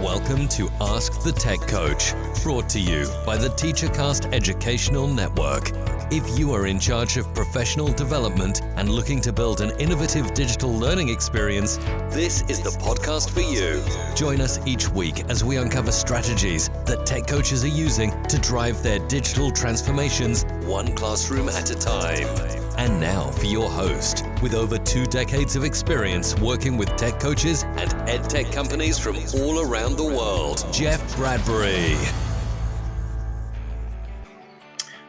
Welcome to Ask the Tech Coach, brought to you by the TeacherCast Educational Network. If you are in charge of professional development and looking to build an innovative digital learning experience, this is the podcast for you. Join us each week as we uncover strategies that tech coaches are using to drive their digital transformations one classroom at a time. And now for your host, with over 2 decades of experience working with tech coaches and ed tech companies from all around the world, Jeff Bradbury.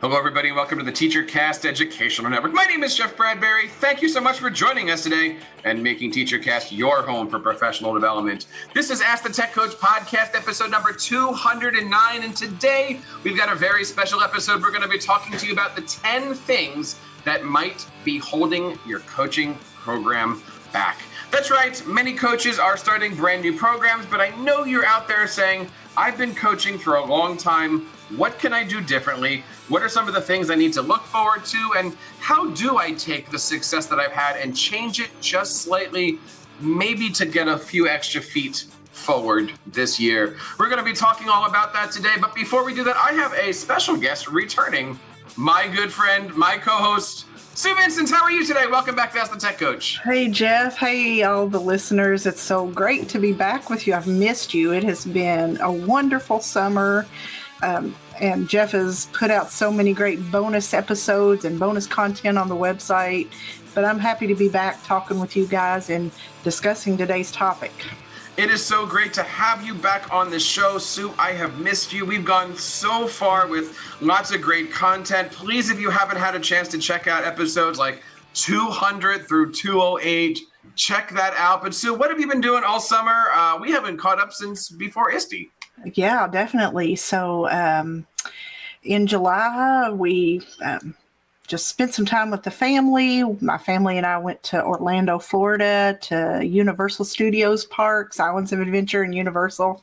Hello, everybody, and welcome to the TeacherCast Educational Network. My name is Jeff Bradbury. Thank you so much for joining us today and making TeacherCast your home for professional development. This is Ask the Tech Coach podcast, episode number 209, and today we've got a very special episode. We're going to be talking to you about the 10 things that might be holding your coaching program back. That's right, many coaches are starting brand new programs, but I know you're out there saying, I've been coaching for a long time. What can I do differently? What are some of the things I need to look forward to? And how do I take the success that I've had and change it just slightly, maybe to get a few extra feet forward this year? We're going to be talking all about that today. But before we do that, I have a special guest returning, my good friend, my co-host, Sue Vincent. How are you today? Welcome back to Ask the Tech Coach. Hey, Jeff. Hey, all the listeners. It's so great to be back with you. I've missed you. It has been a wonderful summer. And Jeff has put out so many great bonus episodes and bonus content on the website. But I'm happy to be back talking with you guys and discussing today's topic. It is so great to have you back on the show, Sue. I have missed you. We've gone so far with lots of great content. Please, if you haven't had a chance to check out episodes like 200 through 208, check that out. But Sue, what have you been doing all summer? We haven't caught up since before ISTE. Yeah, definitely. So in July, we just spent some time with the family. My family and I went to Orlando, Florida, to Universal Studios Parks, Islands of Adventure, and Universal.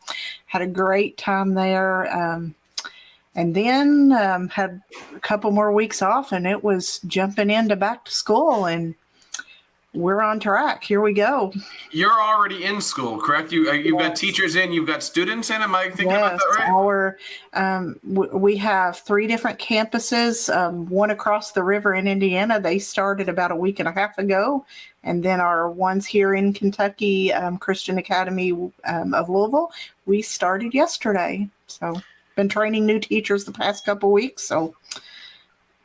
Had a great time there. And then had a couple more weeks off, and it was jumping into back to school, and we're on track. Here we go. You're already in school, correct? You've got teachers in, you've got students in. Am I thinking about that right? We have 3 different campuses. One across the river in Indiana. They started about a week and a half ago. And then our ones here in Kentucky, Christian Academy of Louisville, we started yesterday. So been training new teachers the past couple weeks. So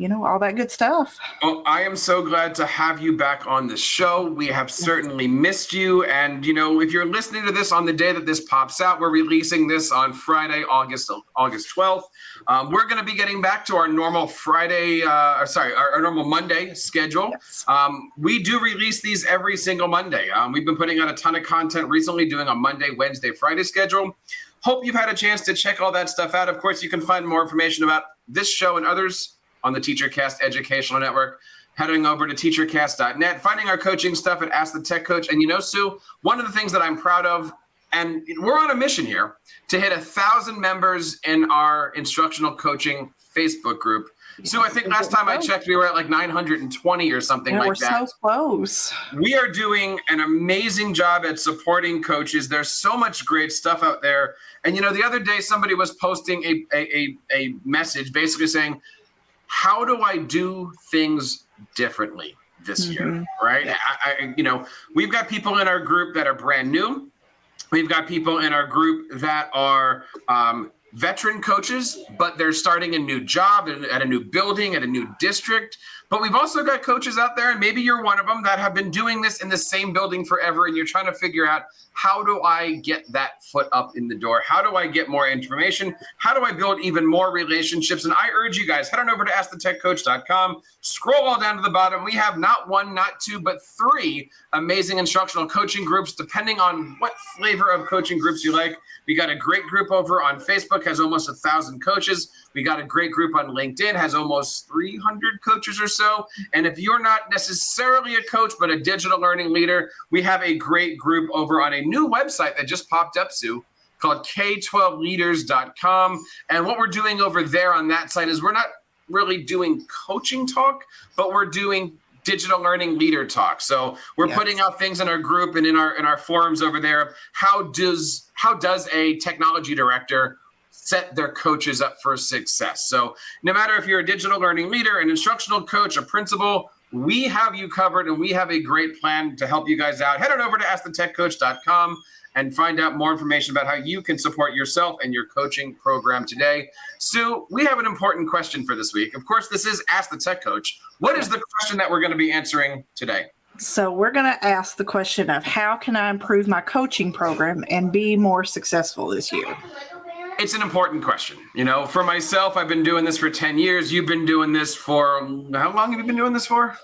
all that good stuff. Well, I am so glad to have you back on the show. We have certainly missed you. And, if you're listening to this on the day that this pops out, we're releasing this on Friday, August 12th. We're going to be getting back to our normal our normal Monday schedule. Yes. We do release these every single Monday. We've been putting out a ton of content recently, doing a Monday, Wednesday, Friday schedule. Hope you've had a chance to check all that stuff out. Of course, you can find more information about this show and others on the TeacherCast Educational Network, heading over to teachercast.net, finding our coaching stuff at Ask the Tech Coach. And Sue, one of the things that I'm proud of, and we're on a mission here to hit 1,000 members in our Instructional Coaching Facebook group. Yes, Sue, I think last time I checked, we were at like 920 or something like that. We're so close. We are doing an amazing job at supporting coaches. There's so much great stuff out there. And, the other day somebody was posting a message basically saying, how do I do things differently this year, right? Yeah. We've got people in our group that are brand new. We've got people in our group that are veteran coaches, but they're starting a new job at a new building, at a new district. But we've also got coaches out there, and maybe you're one of them, that have been doing this in the same building forever, and you're trying to figure out, how do I get that foot up in the door? How do I get more information? How do I build even more relationships? And I urge you guys, head on over to AskTheTechCoach.com, scroll all down to the bottom. We have not 1, not 2, but 3 amazing instructional coaching groups, depending on what flavor of coaching groups you like. We got a great group over on Facebook, has almost 1,000 coaches. We got a great group on LinkedIn, has almost 300 coaches or so. And if you're not necessarily a coach, but a digital learning leader, we have a great group over on a new website that just popped up, Sue, called K12leaders.com. And what we're doing over there on that site is we're not really doing coaching talk, but we're doing digital learning leader talk. So we're putting out things in our group and in our forums over there. How does how does a technology director set their coaches up for success? So no matter if you're a digital learning leader, an instructional coach, a principal, we have you covered, and we have a great plan to help you guys out. Head on over to askthetechcoach.com and find out more information about how you can support yourself and your coaching program today. Sue, we have an important question for this week. Of course, this is Ask the Tech Coach. What is the question that we're going to be answering today? So we're going to ask the question of how can I improve my coaching program and be more successful this year? It's an important question. You know, for myself, I've been doing this for 10 years. You've been doing this for, how long have you been doing this for?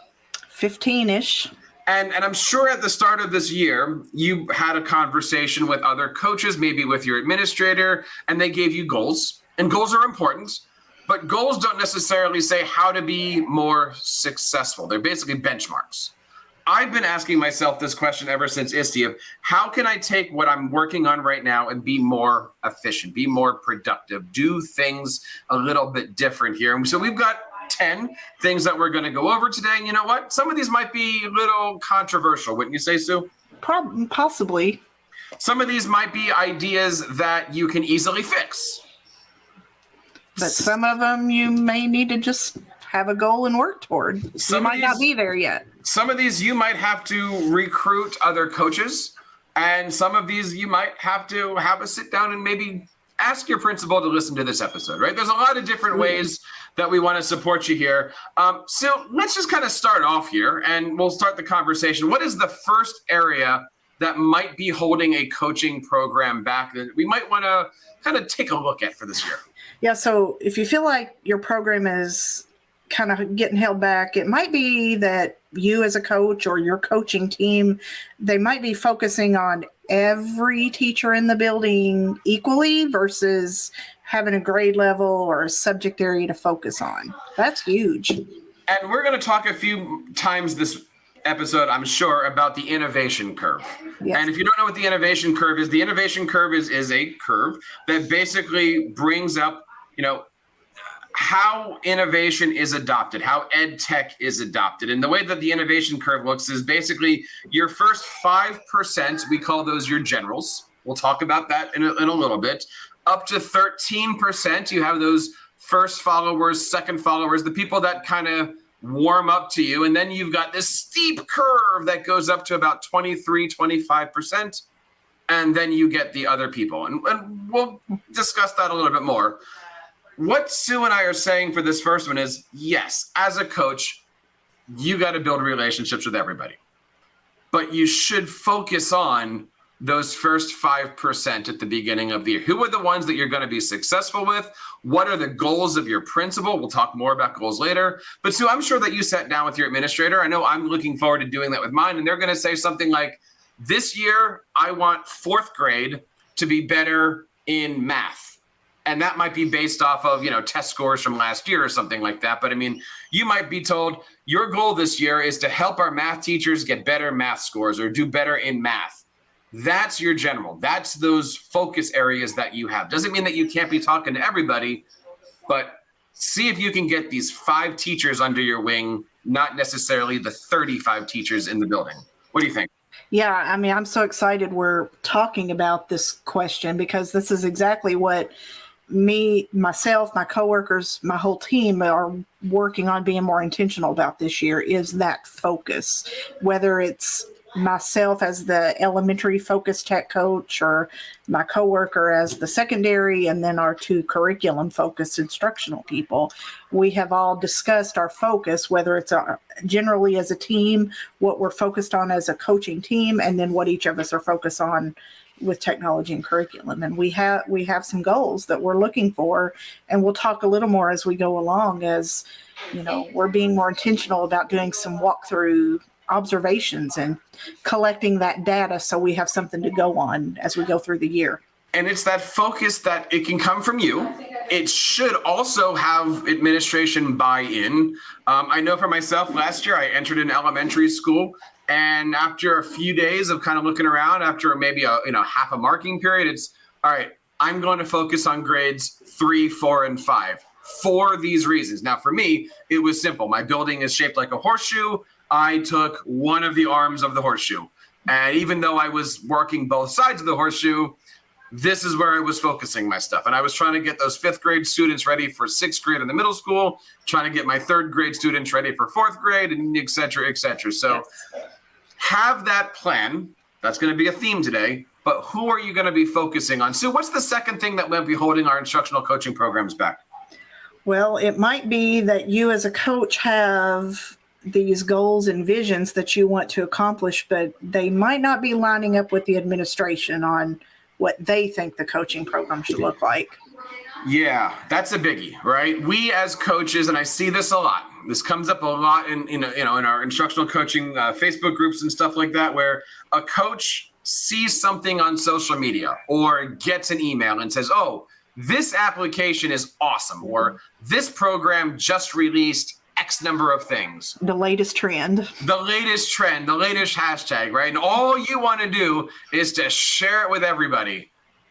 15-ish. And I'm sure at the start of this year, you had a conversation with other coaches, maybe with your administrator, and they gave you goals. And goals are important, but goals don't necessarily say how to be more successful. They're basically benchmarks. I've been asking myself this question ever since ISTE of how can I take what I'm working on right now and be more efficient, be more productive, do things a little bit different here. And so we've got 10 things that we're going to go over today. And you know what? Some of these might be a little controversial, wouldn't you say, Sue? Possibly. Some of these might be ideas that you can easily fix. But some of them you may need to just have a goal and work toward. You might not be there yet. Some of these you might have to recruit other coaches, and some of these you might have to have a sit down and maybe ask your principal to listen to this episode, right? There's a lot of different ways that we want to support you here. So let's just kind of start off here, and we'll start the conversation. What is the first area that might be holding a coaching program back that we might want to kind of take a look at for this year? Yeah, so if you feel like your program is kind of getting held back, it might be that you as a coach or your coaching team, they might be focusing on every teacher in the building equally versus having a grade level or a subject area to focus on. That's huge. And we're going to talk a few times this episode, I'm sure, about the innovation curve. Yes. And if you don't know what the innovation curve is a curve that basically brings up, how innovation is adopted, how ed tech is adopted. And the way that the innovation curve looks is basically your first 5%, we call those your generals. We'll talk about that in a little bit. Up to 13%, you have those first followers, second followers, the people that kind of warm up to you. And then you've got this steep curve that goes up to about 23, 25%. And then you get the other people. And we'll discuss that a little bit more. What Sue and I are saying for this first one is, yes, as a coach, you got to build relationships with everybody. But you should focus on those first 5% at the beginning of the year. Who are the ones that you're going to be successful with? What are the goals of your principal? We'll talk more about goals later. But Sue, I'm sure that you sat down with your administrator. I know I'm looking forward to doing that with mine. And they're going to say something like, this year, I want 4th grade to be better in math. And that might be based off of, test scores from last year or something like that. But I mean, you might be told your goal this year is to help our math teachers get better math scores or do better in math. That's your general. That's those focus areas that you have. Doesn't mean that you can't be talking to everybody, but see if you can get these 5 teachers under your wing, not necessarily the 35 teachers in the building. What do you think? Yeah, I mean, I'm so excited we're talking about this question because this is exactly what myself, my coworkers, my whole team are working on being more intentional about this year is that focus, whether it's myself as the elementary focused tech coach or my coworker as the secondary, and then our 2 curriculum focused instructional people. We have all discussed our focus, whether it's generally as a team, what we're focused on as a coaching team, and then what each of us are focused on with technology and curriculum. And we have some goals that we're looking for, and we'll talk a little more as we go along, as we're being more intentional about doing some walkthrough observations and collecting that data so we have something to go on as we go through the year. And it's that focus that it can come from you. It should also have administration buy-in. I know for myself, last year I entered an elementary school, and after a few days of kind of looking around, after maybe half a marking period, it's all right, I'm going to focus on grades 3, 4, and 5 for these reasons. Now, for me, it was simple. My building is shaped like a horseshoe. I took one of the arms of the horseshoe. And even though I was working both sides of the horseshoe, this is where I was focusing my stuff. And I was trying to get those 5th grade students ready for 6th grade in the middle school, trying to get my 3rd grade students ready for 4th grade, and et cetera, et cetera. So have that plan. That's going to be a theme today. But who are you going to be focusing on? Sue, what's the second thing that might be holding our instructional coaching programs back? Well, it might be that you as a coach have these goals and visions that you want to accomplish, but they might not be lining up with the administration on what they think the coaching program should look like. Yeah, that's a biggie, right? We as coaches, and I see this a lot. This comes up a lot in our instructional coaching Facebook groups and stuff like that, where a coach sees something on social media or gets an email and says, oh, this application is awesome, or this program just released X number of things. The latest trend. The latest trend, the latest hashtag, right? And all you want to do is to share it with everybody.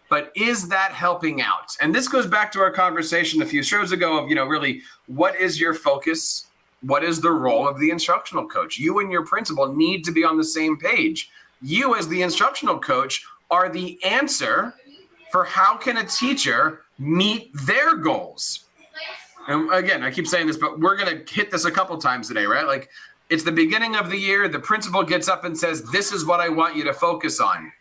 But is that helping out? And this goes back to our conversation a few shows ago of, really, what is your focus? What is the role of the instructional coach? You and your principal need to be on the same page. You as the instructional coach are the answer for how can a teacher meet their goals. And again, I keep saying this, but we're going to hit this a couple times today, right? Like, it's the beginning of the year. The principal gets up and says, this is what I want you to focus on.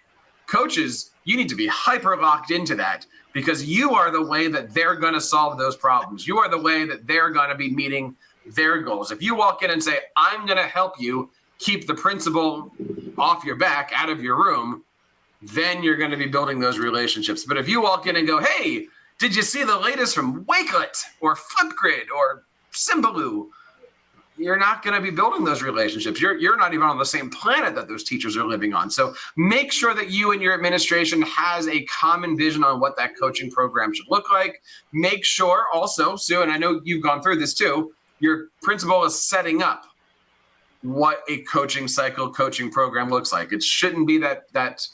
Coaches, you need to be hyper locked into that, because you are the way that they're going to solve those problems. You are the way that they're going to be meeting their goals. If you walk in and say, I'm going to help you keep the principal off your back, out of your room, then you're going to be building those relationships. But if you walk in and go, hey, did you see the latest from Wakelet or Flipgrid or Symbaloo? You're not going to be building those relationships. You're not even on the same planet that those teachers are living on. So make sure that you and your administration has a common vision on what that coaching program should look like. Make sure also, Sue, and I know you've gone through this too, your principal is setting up what a coaching cycle, coaching program looks like. It shouldn't be that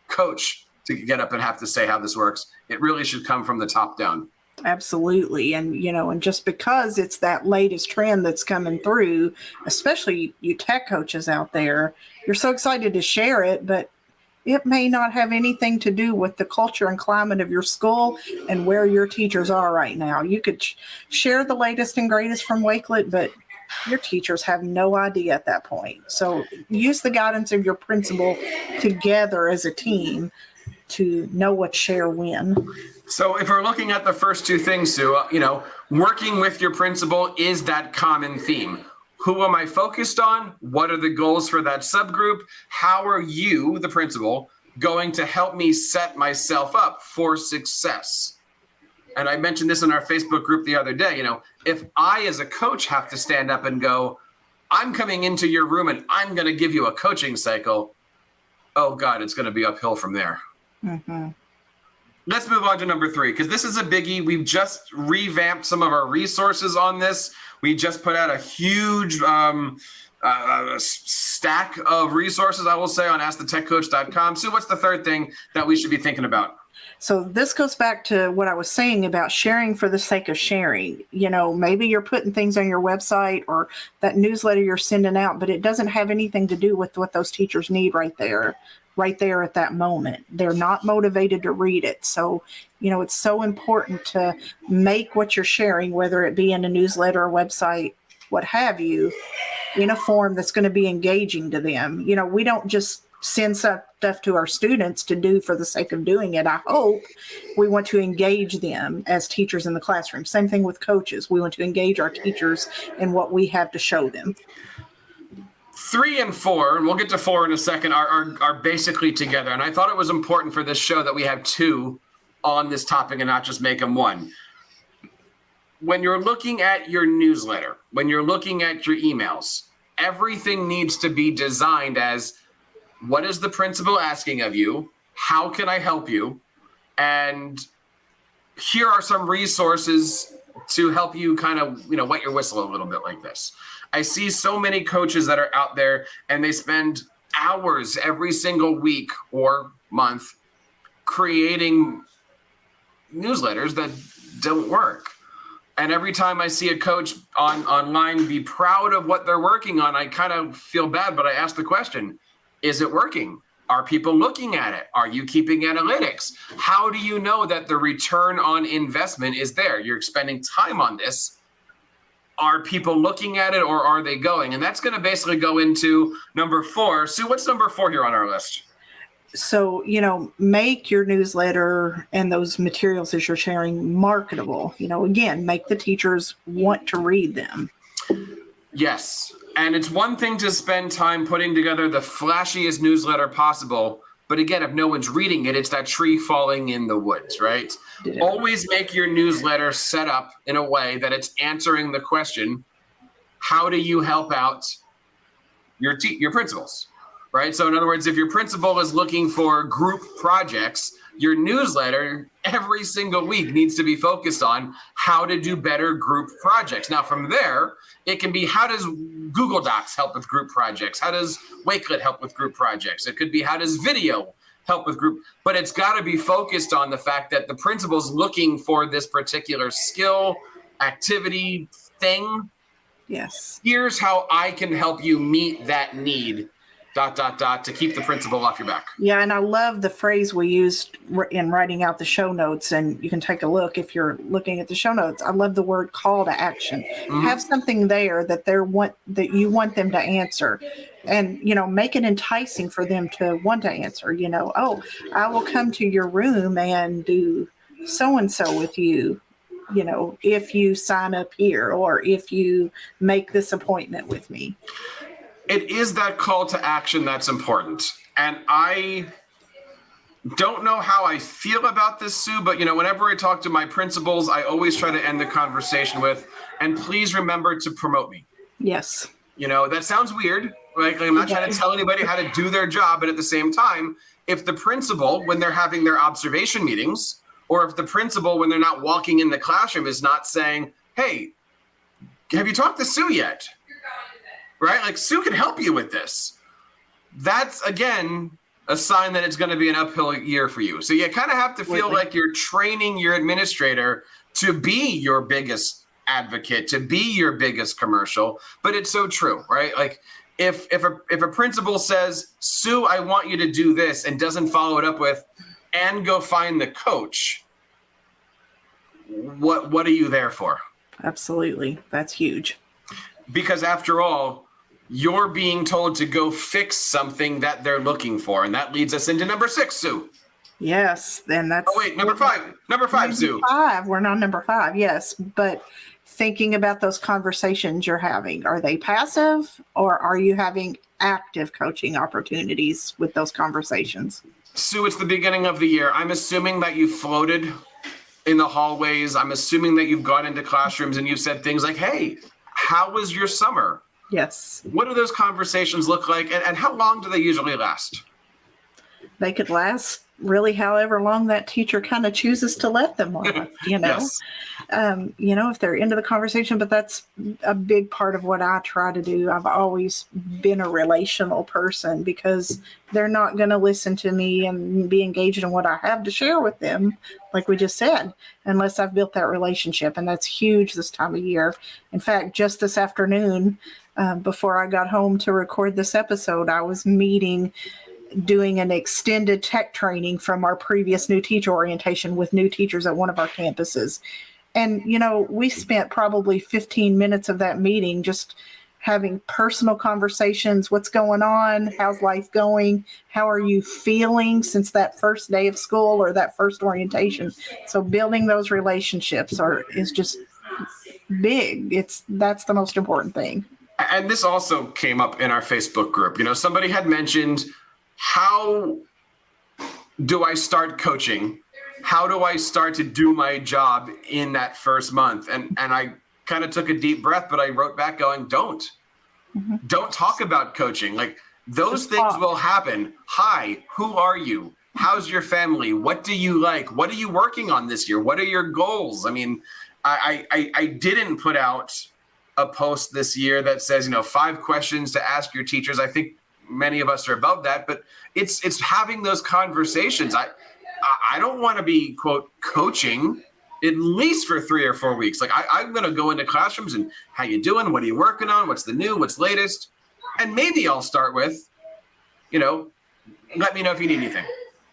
coach to get up and have to say how this works. It really should come from the top down. Absolutely. And, and just because it's that latest trend that's coming through, especially you tech coaches out there, you're so excited to share it, but it may not have anything to do with the culture and climate of your school and where your teachers are right now. You could share the latest and greatest from Wakelet, but your teachers have no idea at that point. So use the guidance of your principal together as a team to know what share when. So if we're looking at the first two things, Sue, working with your principal is that common theme. Who am I focused on? What are the goals for that subgroup? How are you, the principal, going to help me set myself up for success? And I mentioned this in our Facebook group the other day. If I as a coach have to stand up and go, I'm coming into your room and I'm going to give you a coaching cycle, oh God, it's going to be uphill from there. Mm-hmm. Let's move on to number 3, because this is a biggie. We've just revamped some of our resources on this. We just put out a huge stack of resources, I will say, on AskTheTechCoach.com. Sue, what's the third thing that we should be thinking about? So this goes back to what I was saying about sharing for the sake of sharing. Maybe you're putting things on your website or that newsletter you're sending out, but it doesn't have anything to do with what those teachers need right there at that moment. They're not motivated to read it. So, it's so important to make what you're sharing, whether it be in a newsletter or website, what have you, in a form that's going to be engaging to them. We don't just send stuff to our students to do for the sake of doing it. I hope we want to engage them as teachers in the classroom. Same thing with coaches. We want to engage our teachers in what we have to show them. 3 and 4, and we'll get to 4 in a second, are basically together. And I thought it was important for this show that we have 2 on this topic and not just make them 1. When you're looking at your newsletter, when you're looking at your emails, everything needs to be designed as, what is the principal asking of you? How can I help you? And here are some resources to help you kind of, wet your whistle a little bit like this. I see so many coaches that are out there and they spend hours every single week or month creating newsletters that don't work. And every time I see a coach online be proud of what they're working on, I kind of feel bad, but I ask the question, is it working? Are people looking at it? Are you keeping analytics? How do you know that the return on investment is there? You're spending time on this. Are people looking at it, or are they going? And that's going to basically go into number 4. Sue, what's number 4 here on our list? So, make your newsletter and those materials that you're sharing marketable. Again, make the teachers want to read them. Yes. And it's one thing to spend time putting together the flashiest newsletter possible. But again, if no one's reading it, it's that tree falling in the woods, right? Yeah. Always make your newsletter set up in a way that it's answering the question, how do you help out your principals, right? So in other words, if your principal is looking for group projects, your newsletter every single week needs to be focused on how to do better group projects. Now, from there, it can be, how does Google Docs help with group projects? How does Wakelet help with group projects? It could be, how does video help with group? But it's got to be focused on the fact that the principal's looking for this particular skill, activity, thing. Yes. Here's how I can help you meet that need, ... to keep the principal off your back. Yeah, and I love the phrase we used in writing out the show notes, and you can take a look if you're looking at the show notes. I love the word call to action. Mm-hmm. Have something there that you want them to answer, and make it enticing for them to want to answer. Oh, I will come to your room and do so and so with you. If you sign up here, or if you make this appointment with me. It is that call to action that's important. And I don't know how I feel about this, Sue, but whenever I talk to my principals, I always try to end the conversation with, and please remember to promote me. Yes. That sounds weird. Right? I'm not trying to tell anybody how to do their job, but at the same time, if the principal, when they're having their observation meetings, or if the principal, when they're not walking in the classroom, is not saying, hey, have you talked to Sue yet? Right? Like, Sue can help you with this. That's, again, a sign that it's going to be an uphill year for you. So you kind of have to feel like you're training your administrator to be your biggest advocate, to be your biggest commercial. But it's so true, right? Like, if a principal says, Sue, I want you to do this, and doesn't follow it up with, and go find the coach, what are you there for? Absolutely. That's huge. Because after all, you're being told to go fix something that they're looking for. And that leads us into number 6, Sue. Yes. Then that's... Oh, wait, number 5. Number 5, Sue. 5. We're not number 5. Yes. But thinking about those conversations you're having, are they passive, or are you having active coaching opportunities with those conversations? Sue, it's the beginning of the year. I'm assuming that you floated in the hallways. I'm assuming that you've gone into classrooms and you've said things like, hey, how was your summer? Yes. What do those conversations look like, and how long do they usually last? They could last really however long that teacher kind of chooses to let them last, Yes. If they're into the conversation. But that's a big part of what I try to do. I've always been a relational person, because they're not going to listen to me and be engaged in what I have to share with them, like we just said, unless I've built that relationship. And that's huge this time of year. In fact, just this afternoon, before I got home to record this episode, I was doing an extended tech training from our previous new teacher orientation with new teachers at one of our campuses. And, we spent probably 15 minutes of that meeting just having personal conversations. What's going on? How's life going? How are you feeling since that first day of school or that first orientation? So building those relationships is just big. That's the most important thing. And this also came up in our Facebook group. Somebody had mentioned, how do I start coaching? How do I start to do my job in that first month? And I kind of took a deep breath, but I wrote back going, don't talk about coaching. Like, those things will happen. Hi, who are you? How's your family? What do you like? What are you working on this year? What are your goals? I mean, I didn't put out a post this year that says, 5 questions to ask your teachers. I think many of us are above that, but it's having those conversations. I don't want to be, quote, coaching at least for 3 or 4 weeks. Like, I'm going to go into classrooms and, how you doing? What are you working on? What's the new? What's latest? And maybe I'll start with, let me know if you need anything.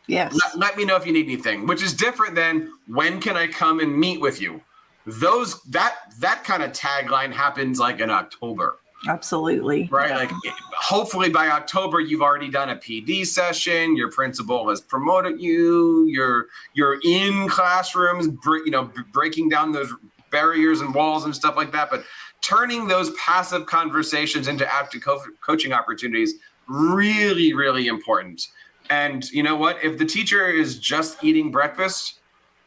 Yes. Let me know if you need anything, which is different than when can I come and meet with you? That kind of tagline happens like in October. Absolutely. Right. Yeah. Like hopefully by October, you've already done a PD session. Your principal has promoted you. You're in classrooms, breaking down those barriers and walls and stuff like that. But turning those passive conversations into active coaching opportunities, really, really important. And you know what? If the teacher is just eating breakfast,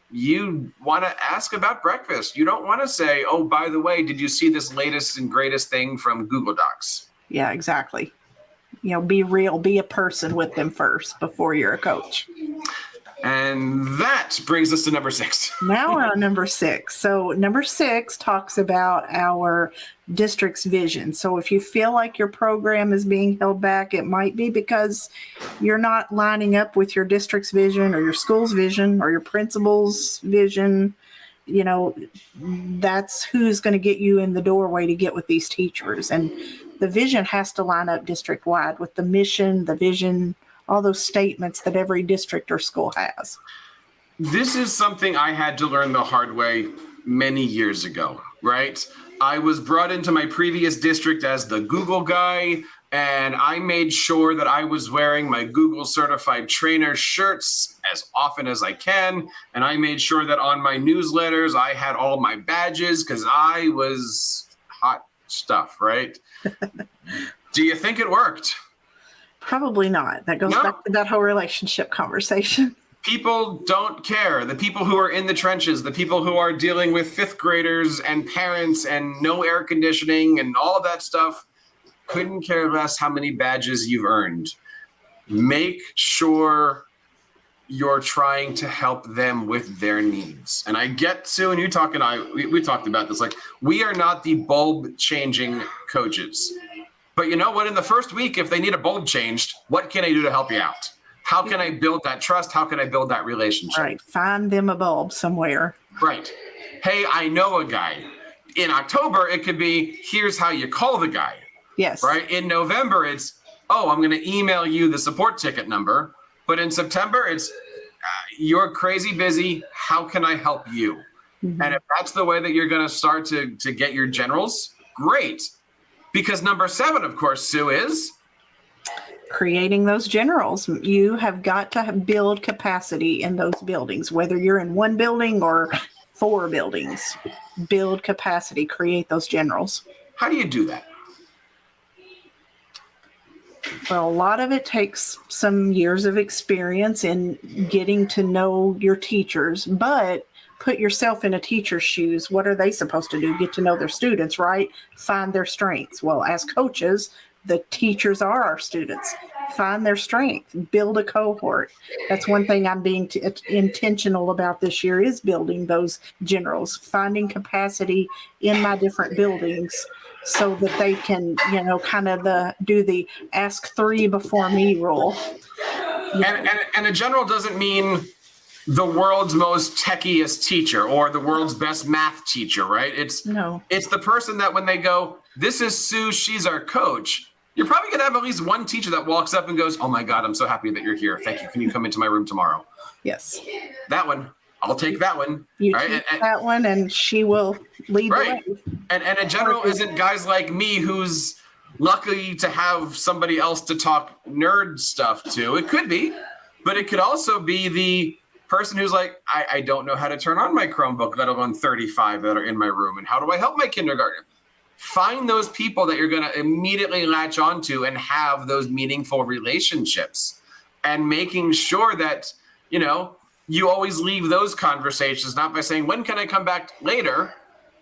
you want to ask about breakfast. You don't want to say, oh, by the way, did you see this latest and greatest thing from Google Docs? Yeah, exactly. Be real, be a person with them first before you're a coach. And that brings us to number 6. Now we're on number 6. So number 6 talks about our district's vision. So if you feel like your program is being held back, it might be because you're not lining up with your district's vision or your school's vision or your principal's vision. That's who's going to get you in the doorway to get with these teachers. And the vision has to line up district-wide with the mission, the vision, all those statements that every district or school has. This is something I had to learn the hard way many years ago, right? I was brought into my previous district as the Google guy, and I made sure that I was wearing my Google certified trainer shirts as often as I can. And I made sure that on my newsletters, I had all my badges because I was hot stuff, right? Do you think it worked? Probably not. That goes back to that whole relationship conversation. People don't care. The people who are in the trenches, the people who are dealing with 5th graders and parents and no air conditioning and all of that stuff, couldn't care less how many badges you've earned. Make sure you're trying to help them with their needs. And I get Sue, and you talk and we talked about this. Like, we are not the bulb changing coaches. But you know what? In the first week, if they need a bulb changed, what can I do to help you out? How can I build that trust? How can I build that relationship? Right. Find them a bulb somewhere. Right. Hey, I know a guy. In October, it could be, here's how you call the guy. Yes. Right. In November, it's, I'm going to email you the support ticket number. But in September, it's, you're crazy busy. How can I help you? Mm-hmm. And if that's the way that you're going to start to get your generals, great. Because number 7, of course, Sue, is creating those generals. You have got to build capacity in those buildings, whether you're in one building or 4 buildings. Build capacity, create those generals. How do you do that? Well, a lot of it takes some years of experience in getting to know your teachers, but put yourself in a teacher's shoes. What are they supposed to do? Get to know their students, right? Find their strengths. Well, as coaches, the teachers are our students. Find their strength. Build a cohort. That's one thing I'm being intentional about this year, is building those generals, finding capacity in my different buildings so that they can, kind of do the ask 3 before me rule. And a general doesn't mean the world's most techiest teacher or the world's best math teacher, right? It's the person that when they go, this is Sue, she's our coach. You're probably going to have at least one teacher that walks up and goes, oh my God, I'm so happy that you're here. Thank you. Can you come into my room tomorrow? Yes. That one. I'll take that one. You take that one and she will lead the way. And a general isn't guys like me who's lucky to have somebody else to talk nerd stuff to. It could be, but it could also be the person who's like, I don't know how to turn on my Chromebook, let alone 35 that are in my room. And how do I help my kindergartner? Find those people that you're going to immediately latch onto and have those meaningful relationships, and making sure that, you always leave those conversations, not by saying, when can I come back later?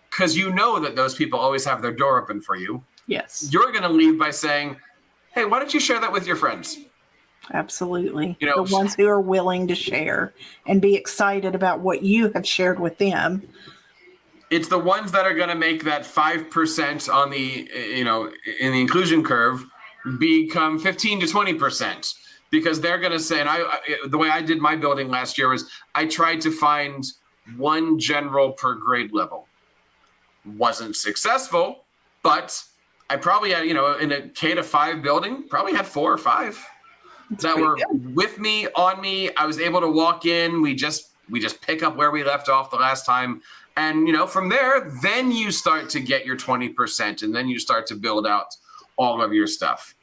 Because you know that those people always have their door open for you. Yes. You're going to leave by saying, hey, why don't you share that with your friends? Absolutely. The ones who are willing to share and be excited about what you have shared with them. It's the ones that are going to make that 5% on the, in the inclusion curve become 15 to 20%, because they're going to say, and the way I did my building last year was I tried to find one general per grade level. Wasn't successful, but I probably had, in a K to 5 building, probably had 4 or 5. that were with me, on me. I was able to walk in. We just pick up where we left off the last time. And, from there, then you start to get your 20%, and then you start to build out all of your stuff.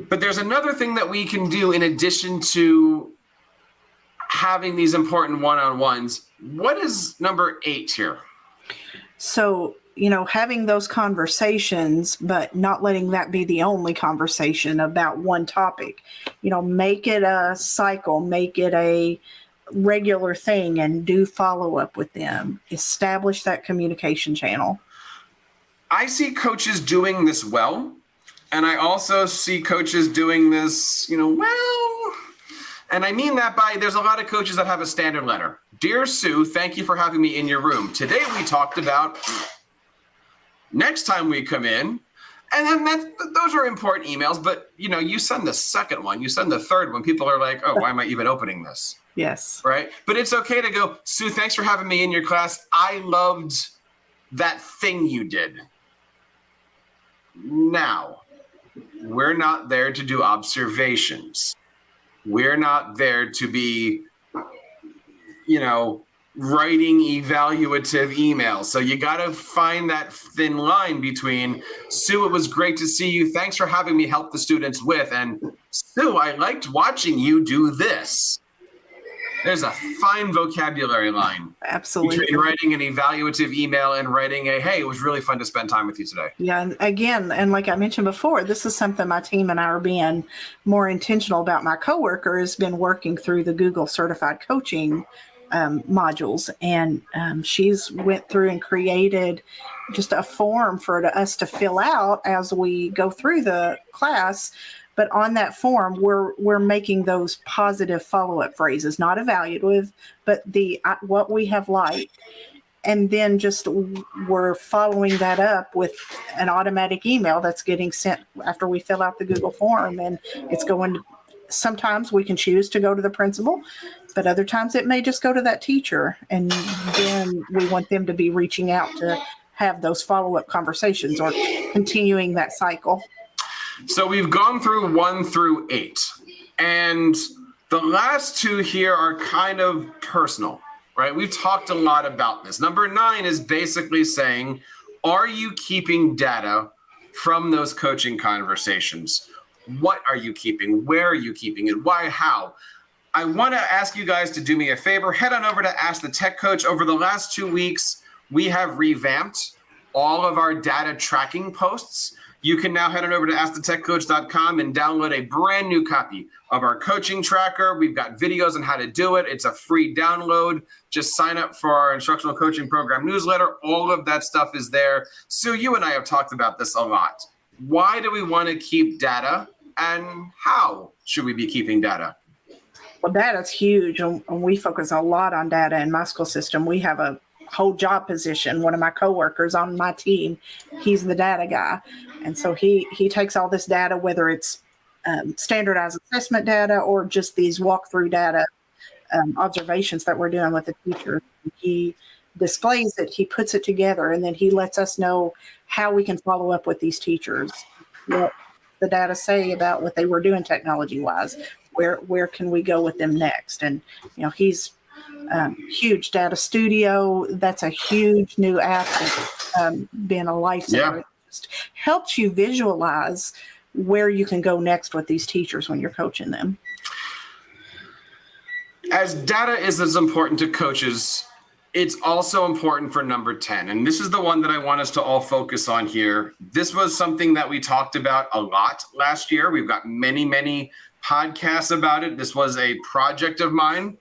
But there's another thing that we can do in addition to having these important one-on-ones. What is number 8 here? So, having those conversations, but not letting that be the only conversation about one topic. Make it a cycle, make it a regular thing, and do follow up with them. Establish that communication channel. I see coaches doing this well, and I also see coaches doing this, well, and I mean that by there's a lot of coaches that have a standard letter. Dear Sue, thank you for having me in your room. Today we talked about next time we come in. And then those are important emails, but you send the second one, you send the third one. People are like, oh, why am I even opening this? Yes. Right. But it's okay to go, Sue, thanks for having me in your class. I loved that thing you did. Now, we're not there to do observations. We're not there to be, writing evaluative emails. So you got to find that thin line between, Sue, it was great to see you. Thanks for having me help the students with. And Sue, I liked watching you do this. There's a fine vocabulary line. Absolutely. Between writing an evaluative email and writing hey, it was really fun to spend time with you today. Yeah. And again, and like I mentioned before, this is something my team and I are being more intentional about. My coworker has been working through the Google certified coaching modules, and she's went through and created just a form for us to fill out as we go through the class. But on that form, we're making those positive follow-up phrases, not evaluative, but what we have liked. And then just we're following that up with an automatic email that's getting sent after we fill out the Google form. And it's going to, sometimes we can choose to go to the principal, but other times it may just go to that teacher. And then we want them to be reaching out to have those follow-up conversations or continuing that cycle. So we've gone through 1 through 8, and the last 2 here are kind of personal, right? We've talked a lot about this. Number 9 is basically saying, are you keeping data from those coaching conversations? What are you keeping? Where are you keeping it? Why? How? I want to ask you guys to do me a favor. Head on over to Ask the Tech Coach. Over the last 2 weeks, we have revamped all of our data tracking posts. You can now head on over to askthetechcoach.com and download a brand new copy of our coaching tracker. We've got videos on how to do it. It's a free download. Just sign up for our instructional coaching program newsletter. All of that stuff is there. Sue, you and I have talked about this a lot. Why do we want to keep data, and how should we be keeping data? Well, data's huge, and we focus a lot on data in my school system. We have a whole job position. One of my coworkers on my team, he's the data guy. And so he takes all this data, whether it's standardized assessment data or just these walkthrough data observations that we're doing with the teacher. He displays it, he puts it together, and then he lets us know how we can follow up with these teachers, what the data say about what they were doing technology-wise, where can we go with them next. And, he's huge data studio. That's a huge new app that's been a lifesaver. Yeah. It just helps you visualize where you can go next with these teachers when you're coaching them. As data is as important to coaches, it's also important for number 10. And this is the one that I want us to all focus on here. This was something that we talked about a lot last year. We've got many, many podcasts about it. This was a project of mine.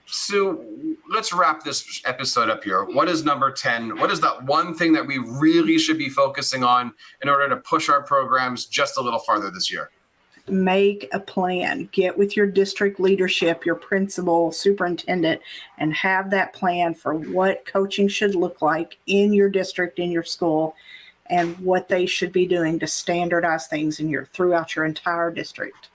Sue, let's wrap this episode up here. What is number 10? What is that one thing that we really should be focusing on in order to push our programs just a little farther this year? Make a plan. Get with your district leadership, your principal, superintendent, and have that plan for what coaching should look like in your district, in your school, and what they should be doing to standardize things throughout your entire district.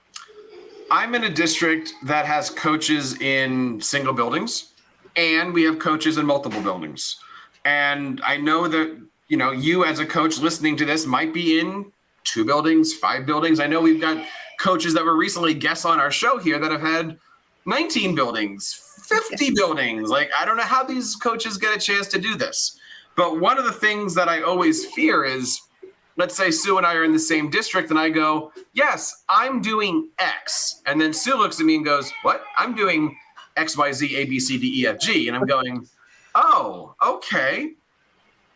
I'm in a district that has coaches in single buildings, and we have coaches in multiple buildings. And I know that, you as a coach listening to this might be in 2 buildings, 5 buildings. I know we've got coaches that were recently guests on our show here that have had 19 buildings, 50 buildings. Like, I don't know how these coaches get a chance to do this. But one of the things that I always fear is, let's say Sue and I are in the same district and I go, yes, I'm doing X. And then Sue looks at me and goes, what? I'm doing X, Y, Z, A, B, C, D, E, F, G. And I'm going, oh, okay.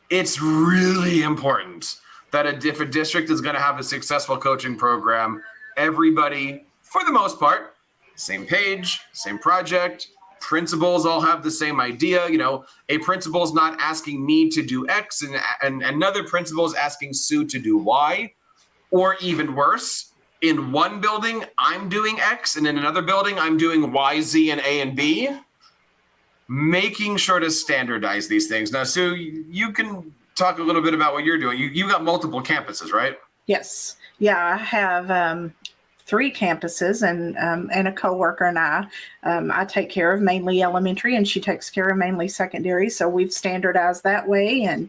It's really important that if a district is going to have a successful coaching program, everybody, for the most part, same page, same project, principals all have the same idea. You know, a principal is not asking me to do X and another principal is asking Sue to do Y, or even worse, in one building, I'm doing X, and in another building, I'm doing Y, Z, and A and B. Making sure to standardize these things. Now, Sue, you can talk a little bit about what you're doing. You got multiple campuses, right? Yes. Yeah, I have 3 campuses and a coworker and I take care of mainly elementary and she takes care of mainly secondary. So we've standardized that way and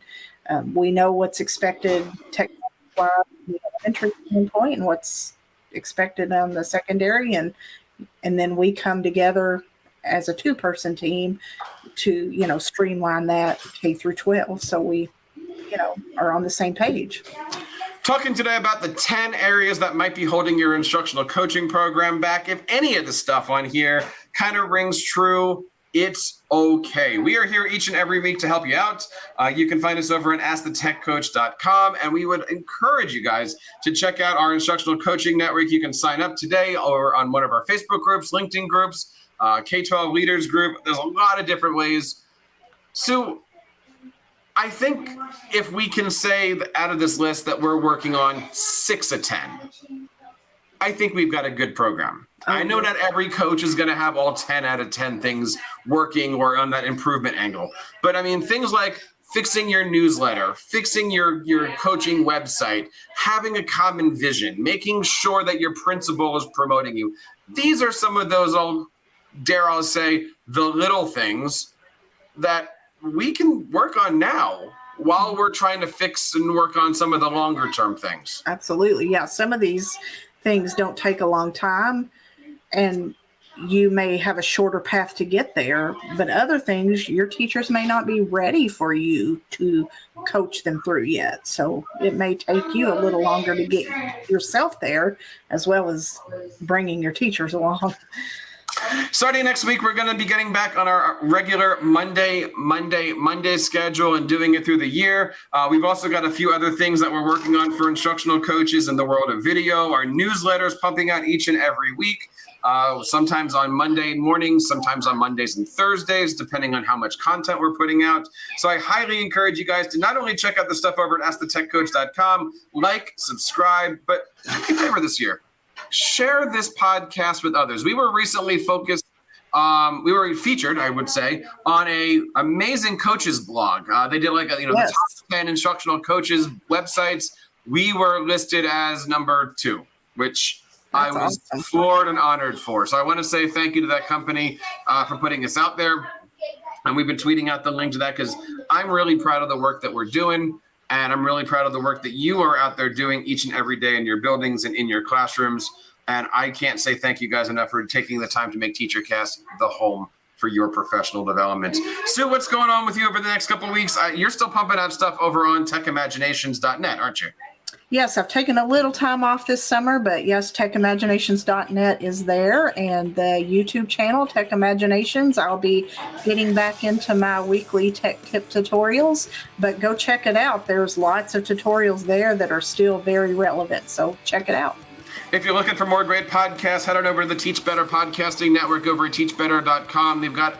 we know what's expected technically from the elementary standpoint and what's expected on the secondary. And then we come together as a 2-person team to, streamline that K through 12. So we, are on the same page. Talking today about the 10 areas that might be holding your instructional coaching program back. If any of the stuff on here kind of rings true, it's okay. We are here each and every week to help you out. You can find us over at AskTheTechCoach.com, and we would encourage you guys to check out our instructional coaching network. You can sign up today or on one of our Facebook groups, LinkedIn groups, K-12 leaders group. There's a lot of different ways. So I think if we can say that out of this list that we're working on 6 of 10, I think we've got a good program. I know not every coach is going to have all 10 out of 10 things working or on that improvement angle. But I mean, things like fixing your newsletter, fixing your coaching website, having a common vision, making sure that your principal is promoting you. These are some of those, I'll say, the little things that we can work on now while we're trying to fix and work on some of the longer term things. Absolutely. Yeah. Some of these things don't take a long time and you may have a shorter path to get there, but other things your teachers may not be ready for you to coach them through yet. So it may take you a little longer to get yourself there as well as bringing your teachers along. Starting next week, we're going to be getting back on our regular Monday schedule and doing it through the year. We've also got a few other things that we're working on for instructional coaches in the world of video. Our newsletters pumping out each and every week, sometimes on Monday mornings, sometimes on Mondays and Thursdays, depending on how much content we're putting out. So I highly encourage you guys to not only check out the stuff over at AskTheTechCoach.com, like, subscribe, but do me a favor this year. Share this podcast with others. We were recently focused, we were featured, I would say, on a amazing coaches blog. They did like, the top 10 instructional coaches websites. We were listed as number 2, which That's I was awesome. Floored and honored for. So I want to say thank you to that company for putting us out there. And we've been tweeting out the link to that because I'm really proud of the work that we're doing. And I'm really proud of the work that you are out there doing each and every day in your buildings and in your classrooms. And I can't say thank you guys enough for taking the time to make TeacherCast the home for your professional development. Sue, what's going on with you over the next couple of weeks? You're still pumping out stuff over on techimaginations.net, aren't you? Yes, I've taken a little time off this summer, but yes, techimaginations.net is there, and the YouTube channel, Tech Imaginations. I'll be getting back into my weekly tech tip tutorials, but go check it out. There's lots of tutorials there that are still very relevant, so check it out. If you're looking for more great podcasts, head on over to the Teach Better Podcasting Network over at teachbetter.com. They've got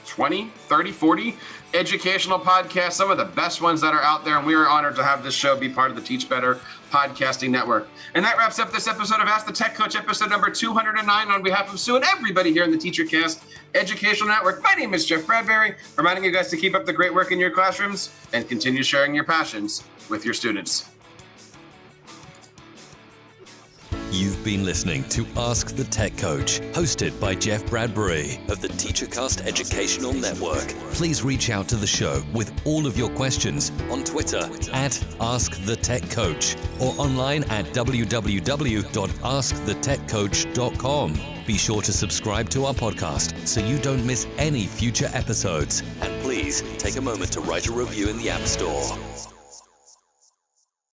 20, 30, 40 educational podcasts, some of the best ones that are out there, and we are honored to have this show be part of the Teach Better Podcasting Network. And that wraps up this episode of Ask the Tech Coach, episode number 209. On behalf of Sue and everybody here in the TeacherCast Educational Network, my name is Jeff Bradbury, reminding you guys to keep up the great work in your classrooms and continue sharing your passions with your students. You've You've been listening to Ask the Tech Coach, hosted by Jeff Bradbury of the TeacherCast Educational Network. Please reach out to the show with all of your questions on Twitter at AskTheTechCoach or online at www.askthetechcoach.com. Be sure to subscribe to our podcast so you don't miss any future episodes. And please take a moment to write a review in the App Store.